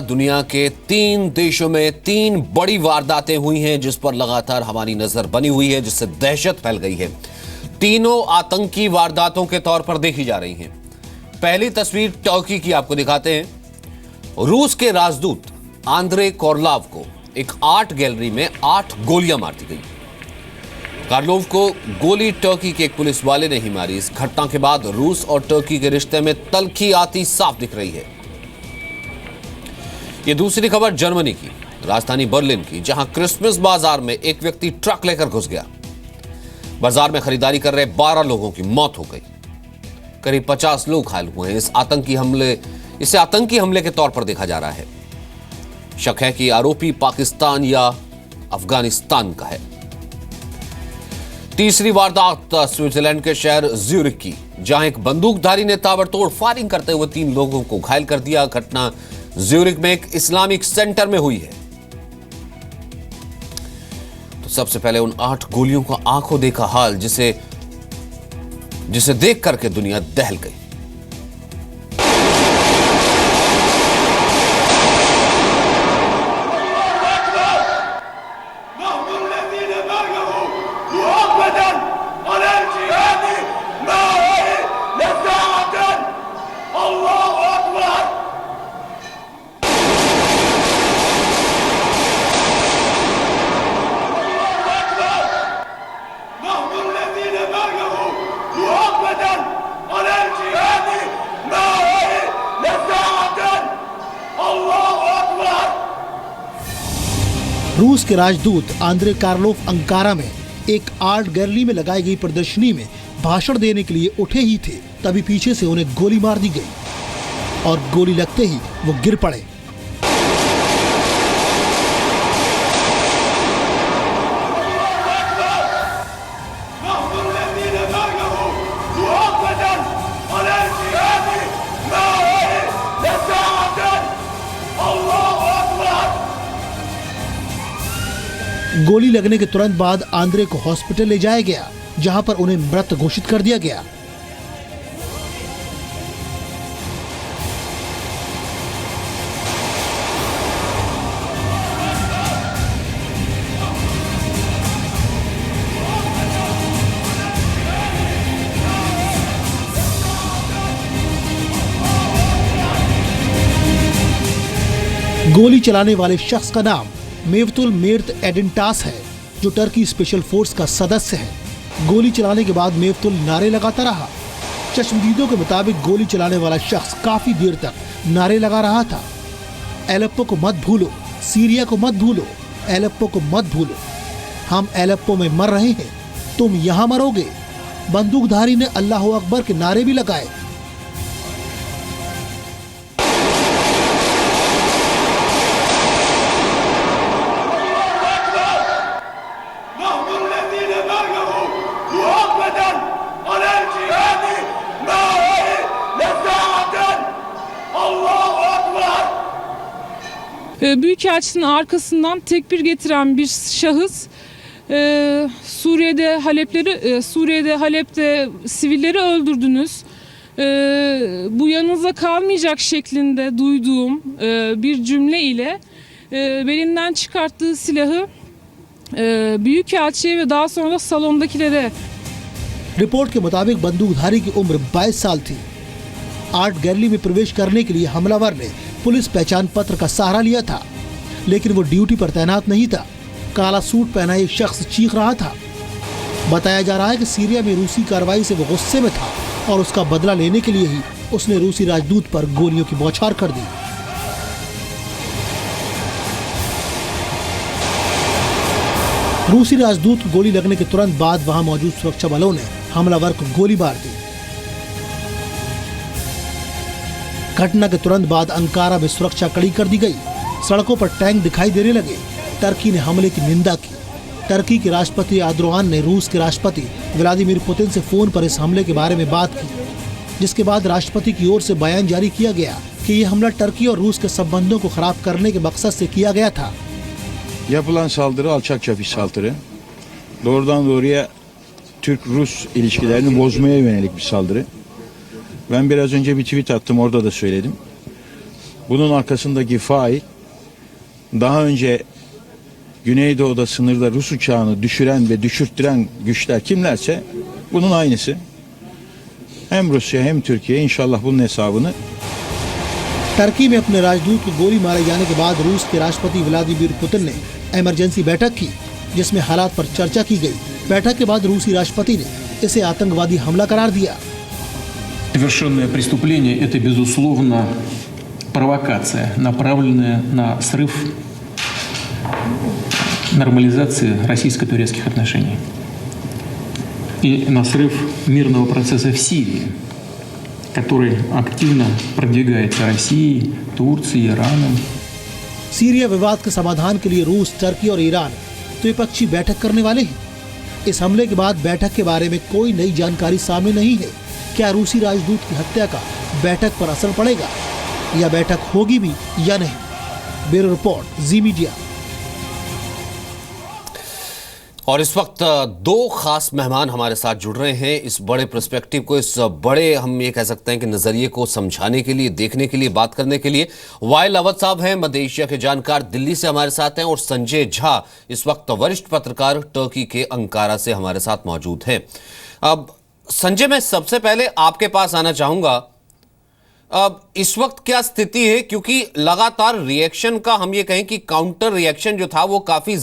दुनिया के 3 देशों में 3 बड़ी वारदातें हुई हैं जिस पर लगातार हमारी नजर बनी हुई है, जिससे दहशत फैल गई है। तीनों आतंकी वारदातों के तौर पर देखी जा रही हैं। पहली तस्वीर टर्की की आपको दिखाते हैं। रूस के राजदूत आंद्रे कोरलाव को एक आर्ट गैलरी में 8 गोलियां मार दी गई। कार्लोव को गोली टर्की के एक पुलिस वाले ने ही मारी। इस घटना के बाद रूस और टर्की के रिश्ते में तल्खी आती साफ दिख रही है। ये दूसरी खबर जर्मनी की राजधानी बर्लिन की, जहां क्रिसमस बाजार में एक व्यक्ति ट्रक लेकर घुस गया। बाजार में खरीदारी कर रहे 12 लोगों की मौत हो गई। करीब 50 लोग घायल हुए हैं। इसे आतंकी हमले के तौर पर देखा जा रहा है। शक है कि आरोपी पाकिस्तान या अफगानिस्तान का है। तीसरी वारदात स्विट्जरलैंड के शहर ज्यूरिख की, जहां एक बंदूकधारी ने ताबड़तोड़ फायरिंग करते हुए 3 लोगों को घायल कर दिया। घटना ज्यूरिख में एक इस्लामिक सेंटर में हुई है। तो सबसे पहले उन 8 गोलियों का आंखों देखा हाल, जिसे देख करके दुनिया दहल गई। रूस के राजदूत आंद्रे कार्लोव अंकारा में एक आर्ट गैलरी में लगाई गई प्रदर्शनी में भाषण देने के लिए उठे ही थे, तभी पीछे से उन्हें गोली मार दी गई और गोली लगते ही वो गिर पड़े। गोली लगने के तुरंत बाद आंद्रे को हॉस्पिटल ले जाया गया, जहां पर उन्हें मृत घोषित कर दिया गया। गोली चलाने वाले शख्स का नाम मेवतुल मेर्त एडिंटास है, जो टर्की स्पेशल फोर्स का सदस्य है। गोली चलाने के बाद मेवतुल नारे लगाता रहा। चश्मदीदों के मुताबिक गोली चलाने वाला शख्स काफी देर तक नारे लगा रहा था। एलेप्पो को मत भूलो, सीरिया को मत भूलो, एलेप्पो को मत भूलो। हम एलेप्पो में मर रहे हैं, तुम यहाँ मरोगे। बंदूकधारी ने अल्लाह अकबर के नारे भी लगाए। Büyükelçinin arkasından tekbir getiren bir şahıs Suriye'de Halep'te sivilleri öldürdünüz. Bu yanınıza kalmayacak şeklinde duyduğum bir cümle ile belinden çıkarttığı silahı Büyükelçiye ve daha sonra da salondakilere. Report के मुताबिक बंदूकधारी की उम्र 22 साल थी। आर्ट गैलरी में प्रवेश करने के लिए हमलावर ने पुलिस पहचान पत्र का सहारा लिया था, लेकिन वो ड्यूटी पर तैनात नहीं था। काला सूट पहना एक शख्स चीख रहा था। बताया जा रहा है कि सीरिया में रूसी कार्रवाई से वो गुस्से में था और उसका बदला लेने के लिए ही उसने रूसी राजदूत पर गोलियों की बौछार कर दी। रूसी राजदूत को गोली लगने के तुरंत बाद वहां मौजूद सुरक्षा बलों ने हमलावर को गोली मार दी। घटना के तुरंत बाद अंकारा में सुरक्षा कड़ी कर दी गई। सड़कों पर टैंक दिखाई देने लगे। टर्की ने हमले की निंदा की। टर्की के राष्ट्रपति एर्दोगान ने रूस के राष्ट्रपति व्लादिमीर पुतिन से फोन पर इस हमले के बारे में बात की, जिसके बाद राष्ट्रपति की ओर से बयान जारी किया गया कि यह हमला टर्की और रूस के संबंधों को खराब करने के मकसद से किया गया था। Yapılan saldırı alçakça bir saldırı. Doğrudan doğruya Türk-Rus ilişkilerini bozmaya yönelik bir saldırı. Ben biraz önce bir tweet attım, orada da söyledim. bunun arkasındaki fail daha önce Güneydoğu'da sınırda Rus uçağını düşüren ve düşürttüren güçler kimlerse bunun aynısı. Hem Rusya hem Türkiye inşallah bunun hesabını Turkey में अपने राजदूत को गोली मारे जाने के बाद रूस के राष्ट्रपति व्लादिमीर पुतिन ने इमरजेंसी बैठक की, जिसमें हालात पर चर्चा की गई। बैठक के बाद रूसी राष्ट्रपति ने इसे आतंकवादी हमला करार दिया। Совершенное преступление – это, безусловно, провокация, направленная на срыв нормализации российско-турецких отношений и на срыв мирного процесса в Сирии, который активно продвигается Россией, Турцией, Ираном. सीरिया विवाद के समाधान के लिए रूस, टर्की और ईरान द्विपक्षीय बैठक करने वाले हैं। इस हमले के बाद बैठक के बारे में कोई नई जानकारी सामने नहीं है। क्या रूसी राजदूत की हत्या का बैठक पर असर पड़ेगा या बैठक होगी भी या नहीं? ब्यूरो रिपोर्ट, जी मीडिया। और इस वक्त दो खास मेहमान हमारे साथ जुड़ रहे हैं इस बड़े पर्सपेक्टिव को, इस बड़े हम ये कह सकते हैं कि नजरिए को समझाने के लिए, देखने के लिए, बात करने के लिए। वाइल अवध साहब हैं, मध्य एशिया के जानकार, दिल्ली से हमारे साथ हैं, और संजय झा इस वक्त वरिष्ठ पत्रकार टर्की के अंकारा से हमारे साथ मौजूद हैं। अब संजय, मैं सबसे पहले आपके पास आना चाहूंगा। अब इस वक्त क्या स्थिति है, क्योंकि लगातार रिएक्शन का, हम ये कहें कि काउंटर रिएक्शन जो था वो काफी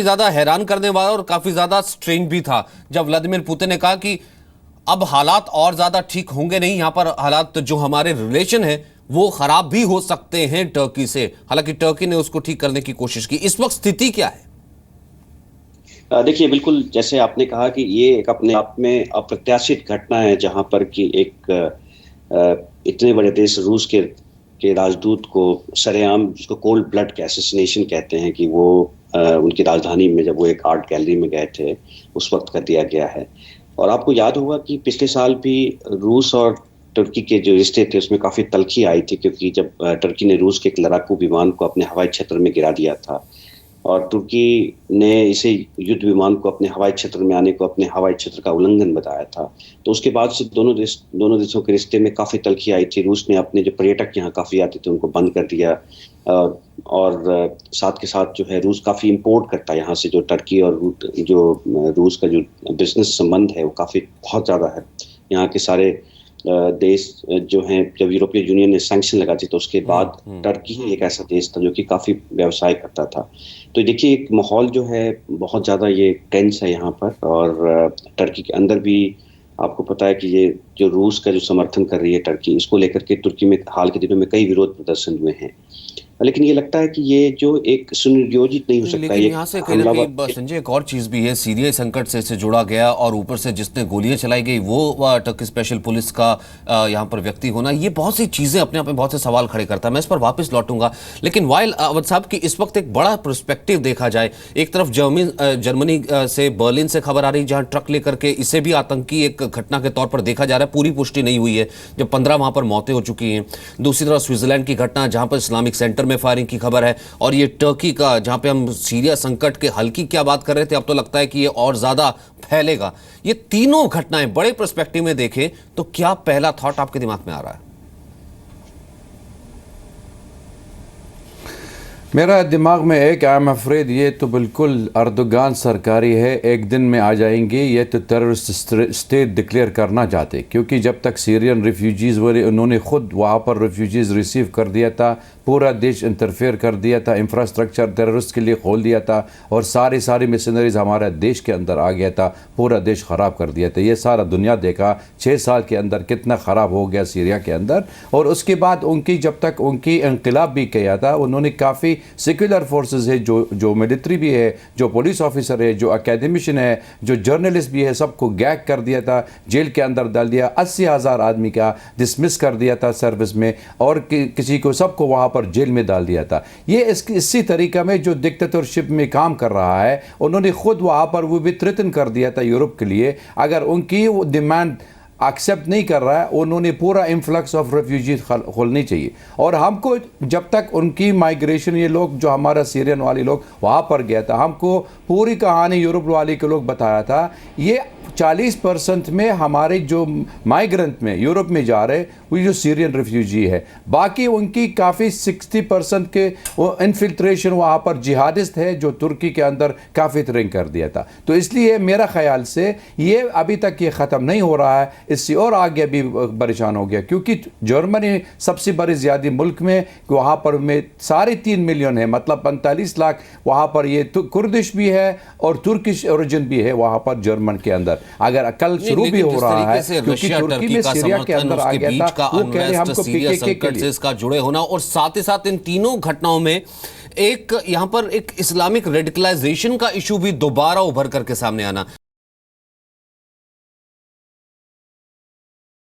ज्यादा हैरान करने वाला और काफी ज्यादा स्ट्रेंज भी था, जब व्लादिमीर पुतिन ने कहा कि अब हालात और ज्यादा ठीक होंगे नहीं, यहां पर हालात जो हमारे रिलेशन है वो खराब भी हो सकते हैं टर्की से। हालांकि टर्की ने उसको ठीक करने की कोशिश की। इस वक्त स्थिति क्या है? देखिए, बिल्कुल जैसे आपने कहा कि ये एक अपने आप में अप्रत्याशित घटना है, जहां पर कि एक इतने बड़े देश रूस के राजदूत को सरेआम, जिसको कोल्ड ब्लड के असैसिनेशन कहते हैं, कि वो उनकी राजधानी में जब वो एक आर्ट गैलरी में गए थे उस वक्त कर दिया गया है। और आपको याद होगा कि पिछले साल भी रूस और तुर्की के जो रिश्ते थे उसमें काफ़ी तल्खी आई थी, क्योंकि जब तुर्की ने रूस के एक लड़ाकू विमान को अपने हवाई क्षेत्र में गिरा दिया था और तुर्की ने इसे युद्ध विमान को अपने हवाई क्षेत्र में आने को अपने हवाई क्षेत्र का उल्लंघन बताया था। तो उसके बाद से दोनों देशों के रिश्ते में काफ़ी तल्खी आई थी। रूस ने अपने जो पर्यटक यहाँ काफ़ी आते थे उनको बंद कर दिया, और साथ के साथ जो है रूस काफ़ी इंपोर्ट करता है यहाँ से। जो टर्की और जो रूस का जो बिजनेस संबंध है वो काफ़ी बहुत ज़्यादा है। यहाँ के सारे देश जो हैं, जब यूरोपियन यूनियन ने सैंक्शन लगा दी तो उसके बाद टर्की ही एक ऐसा देश था जो कि काफ़ी व्यवसाय करता था। तो देखिए, एक माहौल जो है बहुत ज़्यादा ये टेंस है यहाँ पर। और टर्की के अंदर भी आपको पता है कि ये जो रूस का जो समर्थन कर रही है टर्की, इसको लेकर के तुर्की में हाल के दिनों में कई विरोध प्रदर्शन हुए हैं। लेकिन ये लगता है कि ये जो एक सुनियोजित नहीं हो सकता। लेकिन यहाँ से कहीं ना कहीं संजय एक और चीज भी है, सीरिया संकट से इससे जुड़ा गया, और ऊपर से जिसने गोलियां चलाई गई वो टर्की स्पेशल पुलिस का यहाँ पर व्यक्ति होना, ये बहुत सी चीजें अपने आप में बहुत से सवाल खड़े करता है। मैं इस पर वापस लौटूंगा, लेकिन वाइल अवध साहब की इस वक्त एक बड़ा पर्सपेक्टिव देखा जाए। एक तरफ जर्मनी से, बर्लिन से खबर आ रही, जहां ट्रक लेकर के, इसे भी आतंकी एक घटना के तौर पर देखा जा रहा है, पूरी पुष्टि नहीं हुई है, जब 15 वहां पर मौतें हो चुकी हैं। दूसरी तरफ स्विट्जरलैंड की घटना, जहां पर इस्लामिक सेंटर में फायरिंग की खबर है, और ये टर्की का, जहां पे हम सीरिया संकट के हल की क्या बात कर रहे थे, अब तो लगता है कि ये और ज्यादा फैलेगा। ये तीनों घटनाएं बड़े पर्सपेक्टिव में देखें तो क्या पहला थॉट आपके दिमाग में आ रहा है? मेरा दिमाग में एक आई एम अफ्रेड ये तो बिल्कुल अर्दोगान सरकारी है, एक दिन में आ जाएंगे, ये तो टेररिस्ट स्टेट डिक्लेयर करना चाहते, क्योंकि जब तक सीरियन रिफ्यूजीज़ वाले, उन्होंने खुद वहाँ पर रिफ्यूजीज़ रिसीव कर दिया था, पूरा देश इंटरफेयर कर दिया था, इंफ्रास्ट्रक्चर टेररिस्ट के लिए खोल दिया था, और सारी मिशनरीज हमारे देश के अंदर आ गया था, पूरा देश ख़राब कर दिया था। ये सारा दुनिया देखा 6 साल के अंदर कितना ख़राब हो गया सीरिया के अंदर। और उसके बाद उनकी, जब तक उनकी इंकलाब भी किया था, उन्होंने काफ़ी सेक्युलर फोर्सेस है, जो मिलिट्री भी है, जो पुलिस ऑफिसर है, जो एकेडमिशियन है, जो जर्नलिस्ट भी है, सबको गैग कर दिया था, जेल के अंदर डाल दिया, 80,000 आदमी का डिसमिस कर दिया था सर्विस में, और किसी को, सबको वहाँ पर जेल में डाल दिया था। ये इसी तरीका में जो डिक्टेटरशिप में काम कर रहा है, उन्होंने खुद वहाँ पर वो भी थ्रेटन कर दिया था यूरोप के लिए, अगर उनकी वो डिमांड एक्सेप्ट नहीं कर रहा है, उन्होंने पूरा इन्फ्लक्स ऑफ रेफ्यूजीज खोलनी चाहिए। और हमको जब तक उनकी माइग्रेशन, ये लोग जो हमारा सीरियन वाले लोग वहाँ पर गया था, हमको पूरी कहानी यूरोप वाले के लोग बताया था, ये 40% में हमारे जो माइग्रेंट में यूरोप में जा रहे वो जो सीरियन रिफ्यूजी है, बाकी उनकी काफ़ी 60% के वो इन्फिल्ट्रेशन वहाँ पर जिहादिस्ट है जो तुर्की के अंदर काफ़ी तरिंग कर दिया था। तो इसलिए मेरा ख्याल से ये अभी तक ये ख़त्म नहीं हो रहा है, इससे और आगे भी परेशान हो गया, क्योंकि जर्मनी सबसे बड़ी ज़्यादा मुल्क में वहाँ पर में 3.5 मिलियन है, मतलब 45 लाख वहाँ पर ये कुर्दिश भी है और तुर्किश ओरिजिन भी है वहाँ पर जर्मन के अंदर। अगर कल शुरू भी हो रहा है क्योंकि तुर्की में सीरिया के अंदर आ गया था, वो कह रहे हमको पीकेके के लिए इसका जुड़े होना, और साथ ही साथ इन तीनों घटनाओं में एक यहाँ पर एक इस्लामिक रेडिकलाइजेशन का इशू भी दोबारा उभर करके सामने आना।